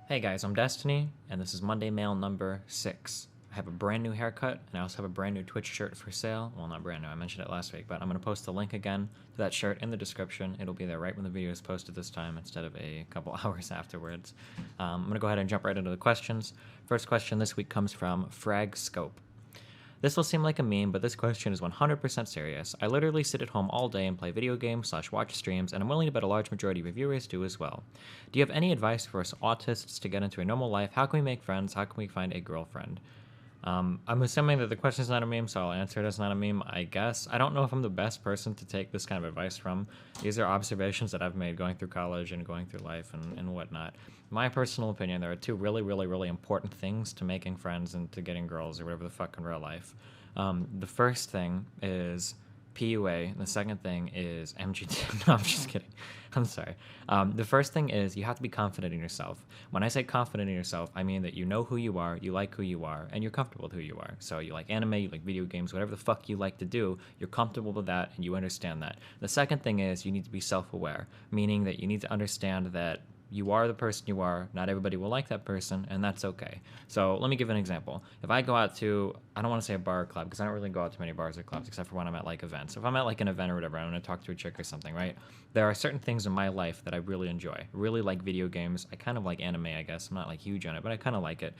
Hey guys, I'm Destiny, and this is Monday Mail number 6. I have a brand new haircut, and I also have a brand new Twitch shirt for sale. Well, not brand new, I mentioned it last week, but I'm going to post the link again to that shirt in the description. It'll be there right when the video is posted this time instead of a couple hours afterwards. I'm going to go ahead and jump right into the questions. First question this week comes from Fragscope. This will seem like a meme, but this question is 100% serious. I literally sit at home all day and play video games / watch streams, and I'm willing to bet a large majority of your viewers do as well. Do you have any advice for us autists to get into a normal life? How can we make friends? How can we find a girlfriend? I'm assuming that the question is not a meme, so I'll answer it as not a meme, I guess. I don't know if I'm the best person to take this kind of advice from. These are observations that I've made going through college and going through life and whatnot. My personal opinion, there are two really important things to making friends and to getting girls or whatever the fuck in real life. The first thing is PUA, and the second thing is MGT. No, I'm just kidding. I'm sorry. The first thing is you have to be confident in yourself. When I say confident in yourself, I mean that you know who you are, you like who you are, and you're comfortable with who you are. So you like anime, you like video games, whatever the fuck you like to do, you're comfortable with that and you understand that. The second thing is you need to be self-aware, meaning that you need to understand that you are the person you are. Not everybody will like that person, and that's okay. So let me give an example. If I go out to, I don't want to say a bar or club, because I don't really go out to many bars or clubs, except for when I'm at like events. If I'm at like an event or whatever, I'm going to talk to a chick or something, right? There are certain things in my life that I really enjoy. I really like video games. I kind of like anime, I guess. I'm not like huge on it, but I kind of like it.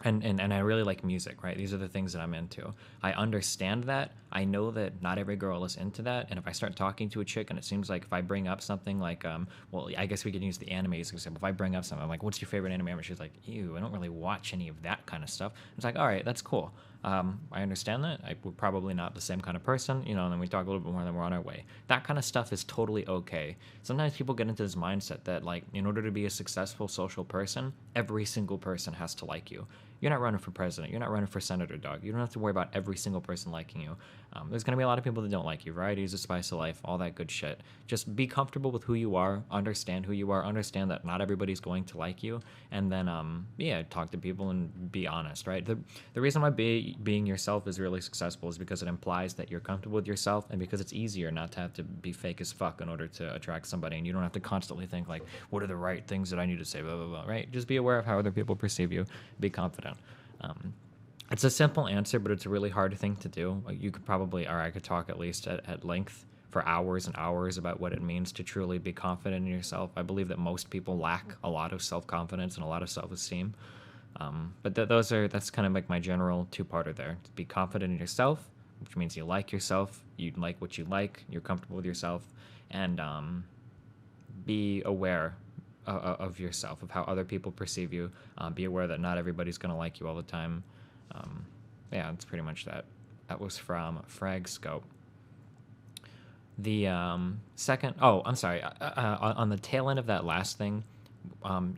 And I really like music, right? These are the things that I'm into. I understand that. I know that not every girl is into that. And if I start talking to a chick and it seems like if I bring up something like, well, I guess we could use the anime as an example. If I bring up something, I'm like, what's your favorite anime? And she's like, ew, I don't really watch any of that kind of stuff. It's like, all right, that's cool. I understand that. We're probably not the same kind of person, and then we talk a little bit more, then we're on our way. That kind of stuff is totally okay. Sometimes people get into this mindset that, like, in order to be a successful social person, every single person has to like you. You're not running for president. You're not running for senator, dog. You don't have to worry about every single person liking you. There's going to be a lot of people that don't like you. Variety is a spice of life, all that good shit. Just be comfortable with who you are, understand who you are, understand that not everybody's going to like you, and then, talk to people and be honest, right? The reason why being yourself is really successful is because it implies that you're comfortable with yourself, and because it's easier not to have to be fake as fuck in order to attract somebody, and you don't have to constantly think, like, what are the right things that I need to say, blah, blah, blah, right? Just be aware of how other people perceive you. Be confident. It's a simple answer, but it's a really hard thing to do. You could probably, or I could talk at least at length for hours and hours about what it means to truly be confident in yourself. I believe that most people lack a lot of self-confidence and a lot of self-esteem. But that's kind of like my general two-parter there. Be confident in yourself, which means you like yourself, you like what you like, you're comfortable with yourself, and be aware of yourself, of how other people perceive you. Be aware that not everybody's going to like you all the time. That's pretty much that. That was from Fragscope. The second, oh, I'm sorry. On the tail end of that last thing,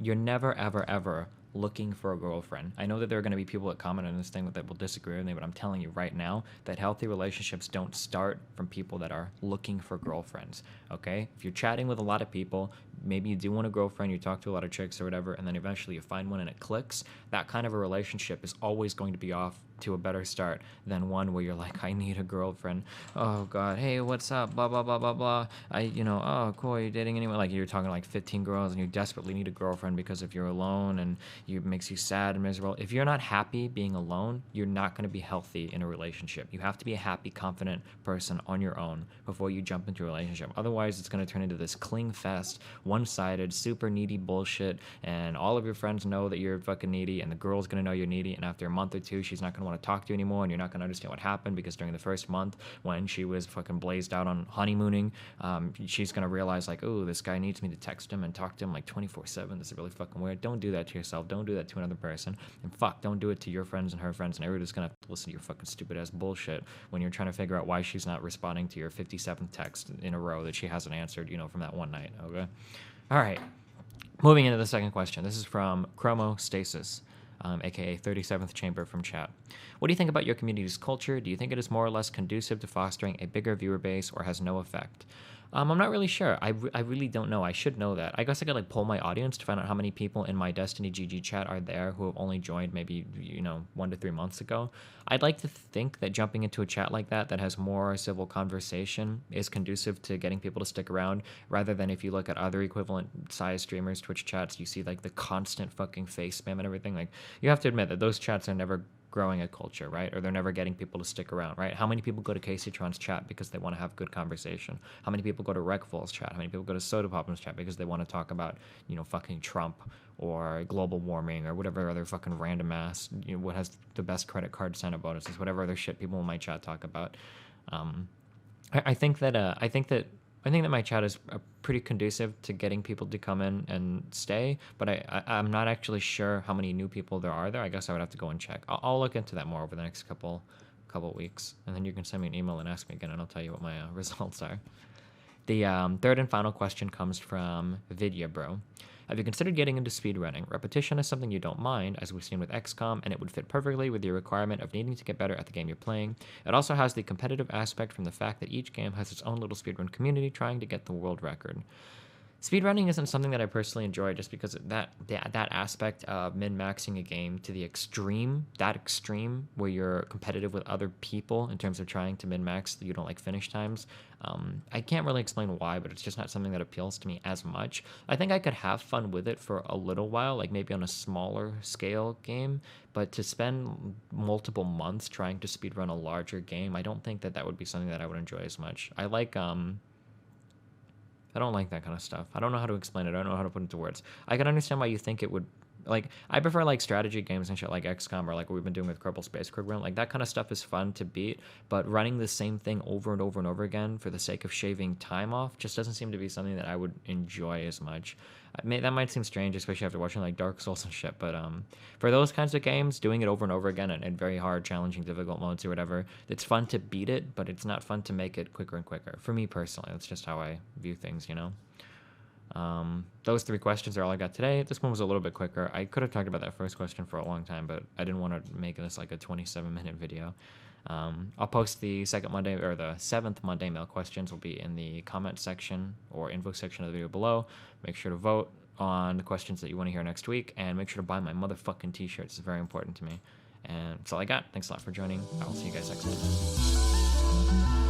you're never, ever looking for a girlfriend. I know that there are going to be people that comment on this thing that will disagree with me, but I'm telling you right now that healthy relationships don't start from people that are looking for girlfriends, okay? If you're chatting with a lot of people, maybe you do want a girlfriend, you talk to a lot of chicks or whatever, and then eventually you find one and it clicks, that kind of a relationship is always going to be off to a better start than one where you're like, I need a girlfriend. Oh God, hey, what's up? Blah blah blah blah blah. Oh cool, you're dating anyone? Like you're talking to like 15 girls and you desperately need a girlfriend because if you're alone and it makes you sad and miserable. If you're not happy being alone, you're not going to be healthy in a relationship. You have to be a happy, confident person on your own before you jump into a relationship. Otherwise, it's going to turn into this cling fest, one-sided, super needy bullshit, and all of your friends know that you're fucking needy, and the girl's going to know you're needy, and after a month or two, she's not going to want to talk to you anymore, and you're not going to understand what happened because during the first month when she was fucking blazed out on honeymooning, she's going to realize like, oh, this guy needs me to text him and talk to him like 24/7. This is really fucking weird. Don't do that to yourself. Don't do that to another person. And don't do it to your friends and her friends, and everybody's going to have to listen to your fucking stupid ass bullshit when you're trying to figure out why she's not responding to your 57th text in a row that she hasn't answered, from that one night, okay? All right. Moving into the second question. This is from Chronostasis, aka 37th Chamber from chat. What do you think about your community's culture? Do you think it is more or less conducive to fostering a bigger viewer base or has no effect? I'm not really sure. I really don't know. I should know that. I guess I could like poll my audience to find out how many people in my Destiny GG chat are there who have only joined maybe 1 to 3 months ago. I'd like to think that jumping into a chat like that has more civil conversation is conducive to getting people to stick around, rather than if you look at other equivalent size streamers Twitch chats, you see like the constant fucking face spam and everything. Like, you have to admit that those chats are never growing a culture, right? Or they're never getting people to stick around, right? How many people go to KCTron's chat because they want to have good conversation? How many people go to Rekvol's chat? How many people go to Soda Popum's chat because they want to talk about, fucking Trump or global warming or whatever other fucking random ass, what has the best credit card sign-up bonuses, whatever other shit people in my chat talk about. I think that my chat is pretty conducive to getting people to come in and stay, but I'm not actually sure how many new people there are there. I guess I would have to go and check. I'll look into that more over the next couple weeks, and then you can send me an email and ask me again, and I'll tell you what my results are. The third and final question comes from Vidyabro. Have you considered getting into speedrunning? Repetition is something you don't mind, as we've seen with XCOM, and it would fit perfectly with your requirement of needing to get better at the game you're playing. It also has the competitive aspect from the fact that each game has its own little speedrun community trying to get the world record. Speedrunning isn't something that I personally enjoy, just because that aspect of min-maxing a game to the extreme, where you're competitive with other people in terms of trying to min-max you don't like finish times. I can't really explain why, but it's just not something that appeals to me as much. I think I could have fun with it for a little while, like maybe on a smaller scale game, but to spend multiple months trying to speedrun a larger game, I don't think that would be something that I would enjoy as much. I don't like that kind of stuff. I don't know how to explain it. I don't know how to put it into words. I can understand why you think it would... Like, I prefer, like, strategy games and shit like XCOM or, like, what we've been doing with Kerbal Space Program. Like, that kind of stuff is fun to beat, but running the same thing over and over and over again for the sake of shaving time off just doesn't seem to be something that I would enjoy as much. That might seem strange, especially after watching, like, Dark Souls and shit, but for those kinds of games, doing it over and over again in very hard, challenging, difficult modes or whatever, it's fun to beat it, but it's not fun to make it quicker and quicker. For me personally, that's just how I view things, Those 3 questions are all I got today. This one was a little bit quicker. I could have talked about that first question for a long time, but I didn't want to make this like a 27-minute video. I'll post the 7th Monday mail questions will be in the comment section or info section of the video below. Make sure to vote on the questions that you want to hear next week, and make sure to buy my motherfucking t-shirts. It's very important to me. And that's all I got. Thanks a lot for joining. I'll see you guys next time.